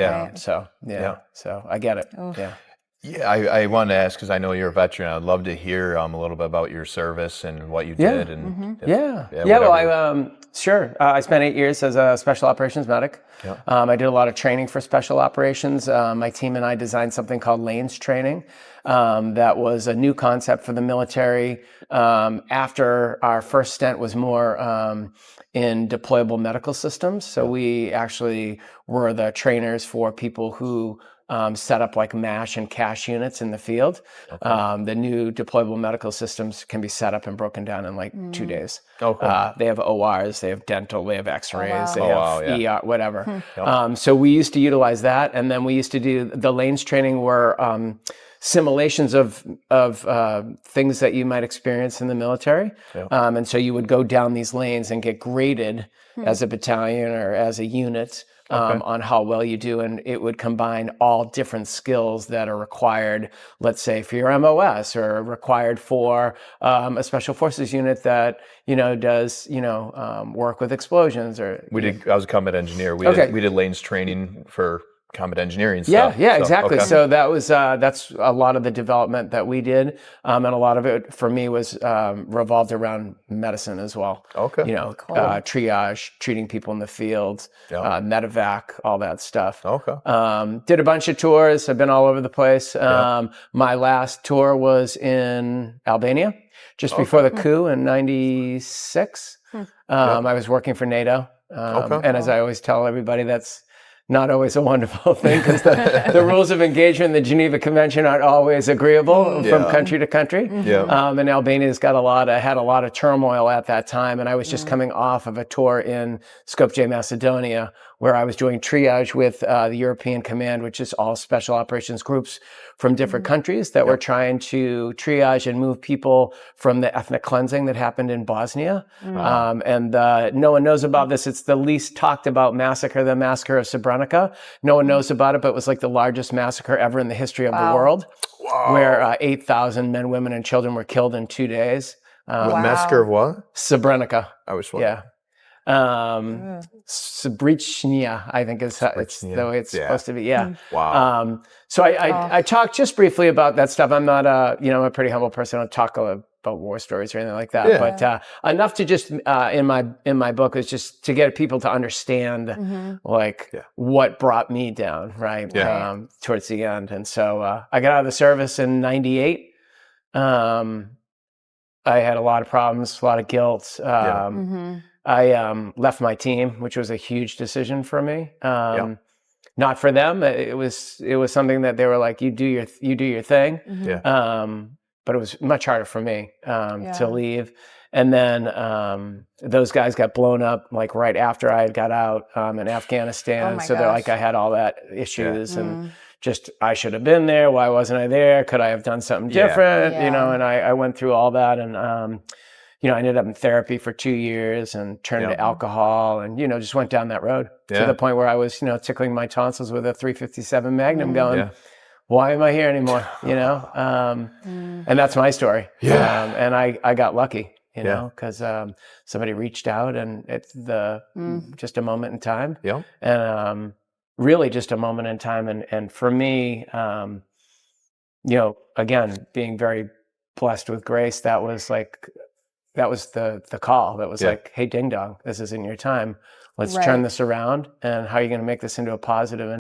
Yeah. Right. So, Yeah. so I get it. Oof. Yeah. Yeah, I wanted to ask, because I know you're a veteran. I'd love to hear a little bit about your service and what you did. And Well, whatever. sure. I spent 8 years as a special operations medic. Yeah. I did a lot of training for special operations. My team and I designed something called lanes training. That was a new concept for the military. After our first stint was more in deployable medical systems. So we actually were the trainers for people who set up like MASH and CASH units in the field. The new deployable medical systems can be set up and broken down in like 2 days. Oh, cool. They have ORs, they have dental, they have x-rays, wow. they Oh, wow, have yeah. ER, whatever. So we used to utilize that. And then we used to do the lanes training were simulations of things that you might experience in the military. And so you would go down these lanes and get graded as a battalion or as a unit on how well you do. And it would combine all different skills that are required, let's say for your MOS, or required for a special forces unit that, does, work with explosions or. I was a combat engineer. We did lanes training for combat engineering stuff. Yeah, exactly. So that was that's a lot of the development that we did, and a lot of it for me was revolved around medicine as well. Okay. Triage, treating people in the field, medevac, all that stuff. Okay. Did a bunch of tours. I've been all over the place. My last tour was in Albania, just before the coup in '96. I was working for NATO, and as I always tell everybody, that's not always a wonderful thing, because the rules of engagement in the Geneva Convention aren't always agreeable from country to country. And Albania's had a lot of turmoil at that time. And I was just coming off of a tour in Skopje, Macedonia, where I was doing triage with the European Command, which is all special operations groups from different countries that were trying to triage and move people from the ethnic cleansing that happened in Bosnia. And no one knows about this. It's the least talked about massacre, the massacre of Srebrenica. No one knows about it, but it was like the largest massacre ever in the history of the world, where 8,000 men, women, and children were killed in 2 days. Massacre of what? Srebrenica. I was wondering. Srebrenica, I think it's the way it's supposed to be. Yeah. Wow. So I talked just briefly about that stuff. I'm not I'm a pretty humble person. I don't talk about war stories or anything like that. But enough to just in my book was just to get people to understand what brought me down, right? Towards the end. And so I got out of the service in '98. I had a lot of problems, a lot of guilt. I left my team, which was a huge decision for me. Not for them. It was something that they were like, you do your thing. But it was much harder for me to leave. And then those guys got blown up like right after I had got out in Afghanistan. So they're like, I had all that issues and just, I should have been there. Why wasn't I there? Could I have done something different? And I went through all that, and I ended up in therapy for 2 years and turned to alcohol, and just went down that road to the point where I was tickling my tonsils with a .357 Magnum, going, why am I here anymore? And that's my story. And I got lucky, because somebody reached out, and it's just a moment in time. And really just a moment in time. And for me, again, being very blessed with grace, that was the call. That was like, hey, ding dong, this isn't your time. Let's turn this around. And how are you going to make this into a positive?